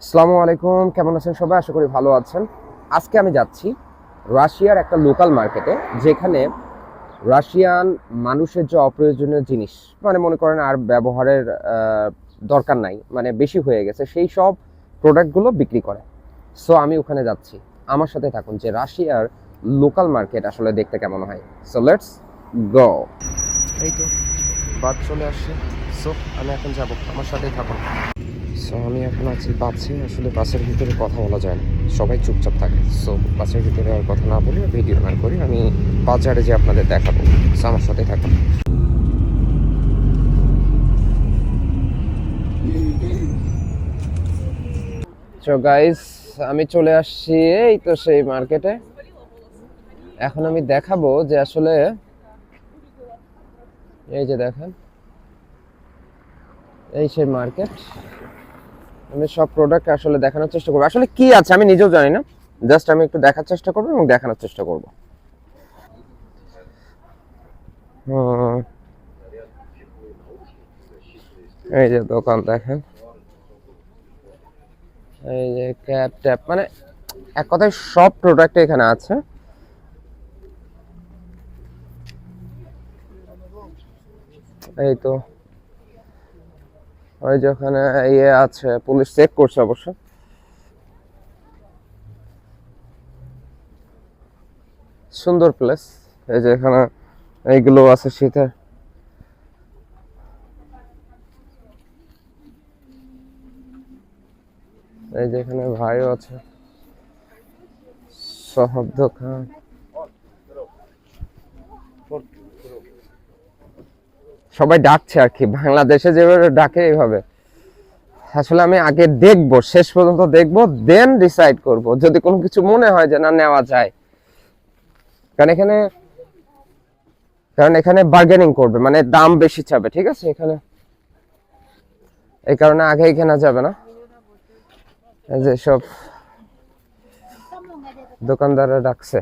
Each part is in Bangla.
আসসালামু আলাইকুম, কেমন আছেন সবাই? আশা করি ভালো আছেন। আজকে আমি যাচ্ছি রাশিয়ার একটা লোকাল মার্কেটে, যেখানে রাশিয়ান মানুষের যে অপ্রয়োজনীয় জিনিস, মানে মনে করেন আর ব্যবহারের দরকার নাই, মানে বেশি হয়ে গেছে, সেই সব প্রোডাক্টগুলো বিক্রি করে। সো আমি ওখানে যাচ্ছি। আমার সাথে থাকুন যে রাশিয়ার লোকাল মার্কেট আসলে দেখতে কেমন হয়। So let's go. এই তো বাস চলে আসছে। সো আমি এখন যাব, আমার সাথেই থাকুন। সো আমি এখন আছি বাসে। আসলে বাসের ভিতরে কথা বলা যায় না, সবাই চুপচাপ থাকে। সো বাসের ভিতরে আর কথা না বলি, ভিডিও না করি, আমি বাজারে যে আপনাদের দেখাবো। সো আমার সাথে থাকুন। সো গাইস, আমি চলে আসছি এই তো সেই মার্কেটে। এখন আমি দেখাবো যে আসলে এই যে দেখেন, এই সেই মার্কেট। আমি সব প্রোডাক্ট আসলে দেখানোর চেষ্টা করবো। আসলে কি আছে আমি নিজেও জানি না, জাস্ট আমি একটু দেখার চেষ্টা করবো এবং দেখানোর চেষ্টা করবো। এই যে দোকান দেখেন, এই যে ক্যাপ ট্যাপ, মানে এক কথায় সব প্রোডাক্ট এখানে আছে। এই তো ওই যে ওখানে ইয়ে আছে, পুলিশ চেক করছে অবশ্য। সুন্দর প্লেস। এই যে এখানে এইগুলো আছে শীতের। এই যে এখানে ভাইও আছে, সব দোকান। সবাই ডাকছে আর কি, বাংলাদেশে যেভাবে ডাকে এইভাবে। আসলে আমি আগে দেখবো, শেষ পর্যন্ত দেখবো, দেন ডিসাইড করব যদি কোনো কিছু মনে হয় যে না নেওয়া যায়। কারণ এখানে কারণ এখানে বার্গেনিং করবে, মানে দাম বেশি চাবে, ঠিক আছে এখানে। এই কারণে আগেই কেনা যাবে না। এই যে সব দোকানদাররা ডাকছে।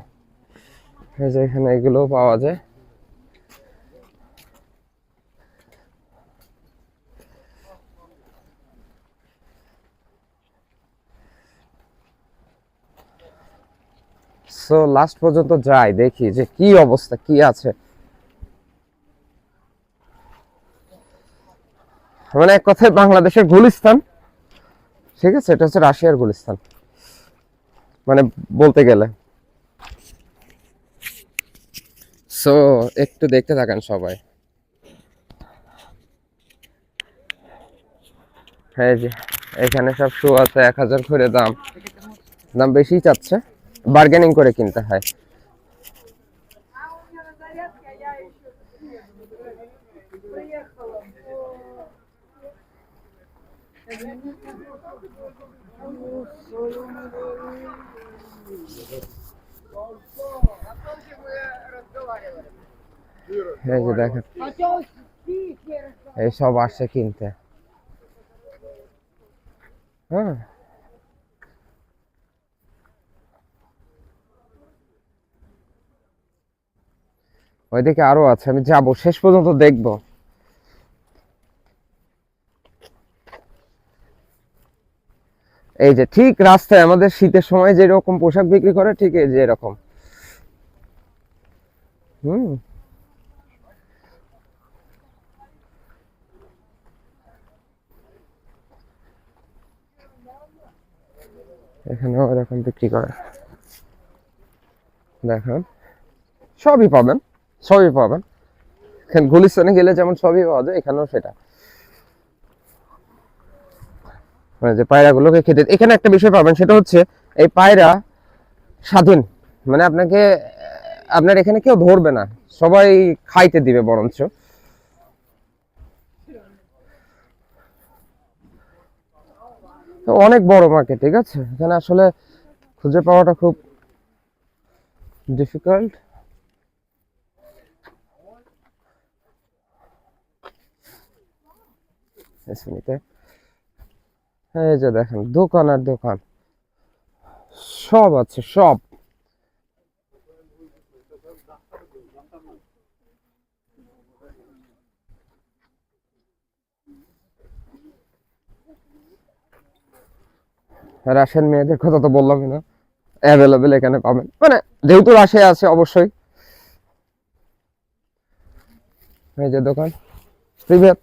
এই যে এখানে এগুলো পাওয়া যায়। সো লাস্ট পর্যন্ত যাই, দেখি যে কি অবস্থা, কি আছে। মানে এক কথায় বাংলাদেশের গুলিস্তান, ঠিক আছে, এটা হচ্ছে রাশিয়ার গুলিস্তান, মানে বলতে গেলে। সো একটু দেখতে থাকেন সবাই। এই যে এখানে সব শু আছে, 1000 করে দাম। দাম বেশি চাচ্ছে, বার্গেনিং করে কিনতে হয়। এই যে দেখেন, এই সব আসছে কিনতে। হ্যাঁ, ওইদিকে আরো আছে, আমি যাবো, শেষ পর্যন্ত দেখবো। এই যে ঠিক রাস্তায় আমাদের শীতের সময় যেরকম পোশাক বিক্রি করে, ঠিক এই যে এরকম। হুম, এখানেও এরকম বিক্রি করে। দেখেন, সবই পাবেন, সবই পাবেন। এখানে গুলিস্তানে গেলে যেমন সবই পাওয়া যায়, এখানেও সেটা। মানে যে পায়রাগুলোকে খেতে, এখানে একটা বিষয় পাবেন, সেটা হচ্ছে এই পায়রা স্বাধীন। মানে আপনার এখানে কেউ ধরবে না, সবাই খাইতে দিবে বরঞ্চ। তো অনেক বড় মার্কেট, ঠিক আছে, এখানে আসলে খুঁজে পাওয়াটা খুব ডিফিকাল্ট। এই যে দেখেন, দোকান আর দোকান, সব আছে, সব। রাশিয়ান মেয়েদের কথা তো বললামই না, অ্যাভেলেবেল এখানে পাবেন, মানে যেহেতু রাশিয়া আছে অবশ্যই। এই যে দোকান, প্রিভেট।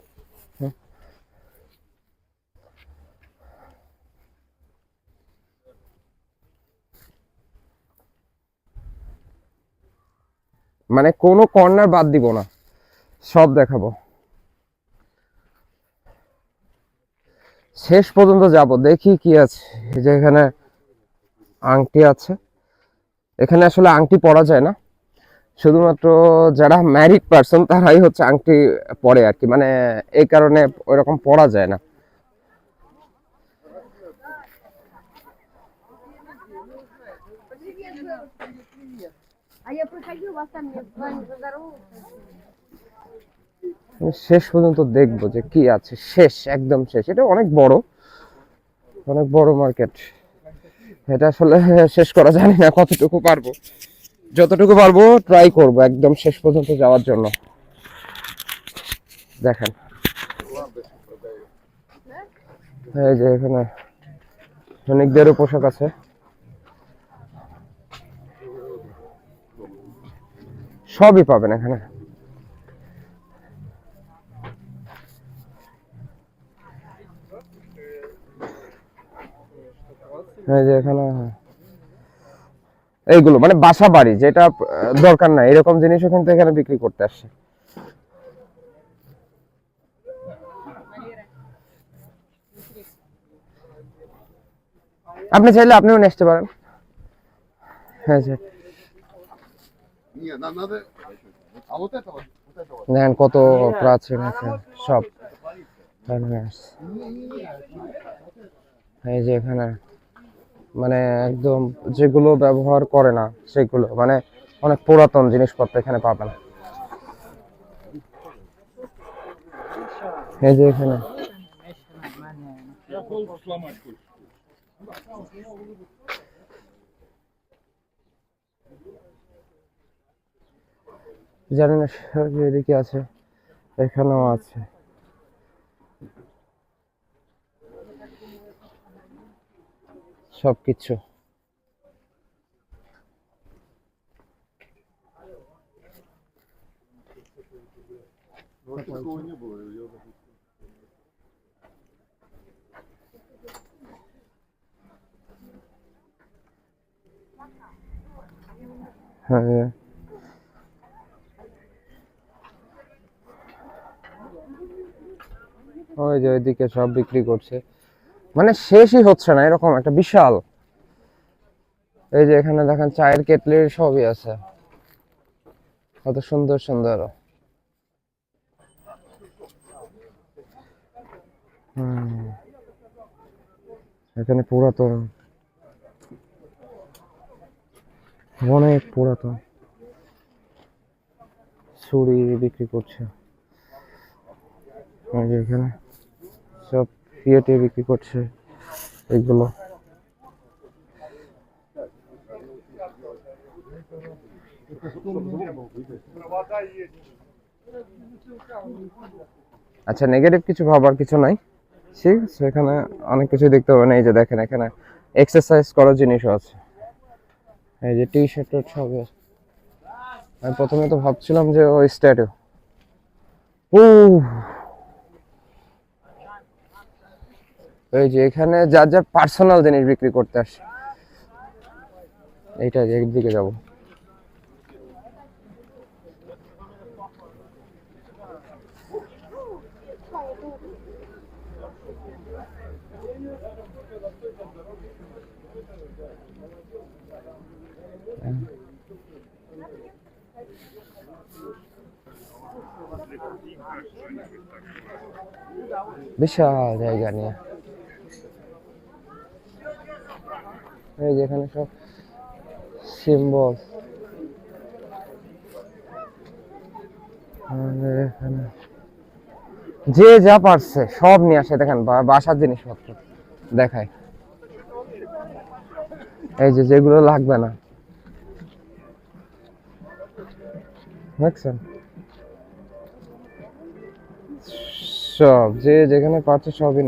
মানে কোনো কর্নার বাদ দিব না, সব দেখাবো, শেষ পর্যন্ত যাব, দেখি কি আছে। এই যে এখানে আংটি আছে, এখানে আসলে আংটি পরা যায় না, শুধুমাত্র যারা ম্যারিড পারসন তারাই হচ্ছে আংটি পরে আর কি, মানে এই কারণে ওইরকম পরা যায় না। আমি শেষ পর্যন্ত দেখবো যে কি আছে, শেষ একদম শেষ। এটা অনেক বড়, অনেক বড় মার্কেট, এটা আসলে শেষ করা জানি না কতটুকু পারবো, যতটুকু পারবো ট্রাই করব একদম শেষ পর্যন্ত যাওয়ার জন্য। দেখেন এই যে এখানে সৈনিকদেরও পোশাক আছে, সবই পাবেন এখানে। এই যে এখানে এইগুলো মানে বাসা বাড়ি, যেটা দরকার নাই এরকম জিনিসও কিন্তু এখানে বিক্রি করতে আসছে। আপনি চাইলে আপনিও নিয়ে আসতে পারেন। হ্যাঁ জি, দেখেন কত প্রাচীন আছে সব। এই যে এখানে মানে একদম যেগুলো ব্যবহার করে না সেগুলো, মানে অনেক পুরাতন জিনিসপত্র এখানে পাবেন। এই যে এখানে জানি না এদিকে আছে, এখানেও আছে। সবকিছু হ্যাঁ, ওই যে ওইদিকে সব বিক্রি করছে, মানে শেষই হচ্ছে না এরকম একটা বিশাল। এই যে এখানে দেখেন চায়ের কেটলির সবই আছে, কত সুন্দর সুন্দর। এখানে পুরাতন, অনেক পুরাতন ছুরি বিক্রি করছে। এই যে এখানে সব ফিয়েটে বিক্রি করছে এগুলো। আচ্ছা, নেগেটিভ কিছু ভাবার কিছু নাই, ঠিক আছে, এখানে অনেক কিছু দেখতে পাবেন। এই যে দেখেন এখানে এক্সারসাইজ করার জিনিসও আছে, এই যে টি শার্ট সবই আছে। আমি প্রথমে তো ভাবছিলাম যে ওই স্ট্যাটু, ও এই যে এখানে যার যার পার্সোনাল জিনিস বিক্রি করতে আসে। এইটা একদিকে যাব, বিশাল জায়গা নিয়ে। এই যে এখানে সব সিম্বল, এখানে যে যা পারছে সব নিয়ে আসে। দেখেন বাসার জিনিসপত্র দেখায়, এই যে যেগুলো লাগবে না দেখছেন, সব যে যেখানে পারছে সবই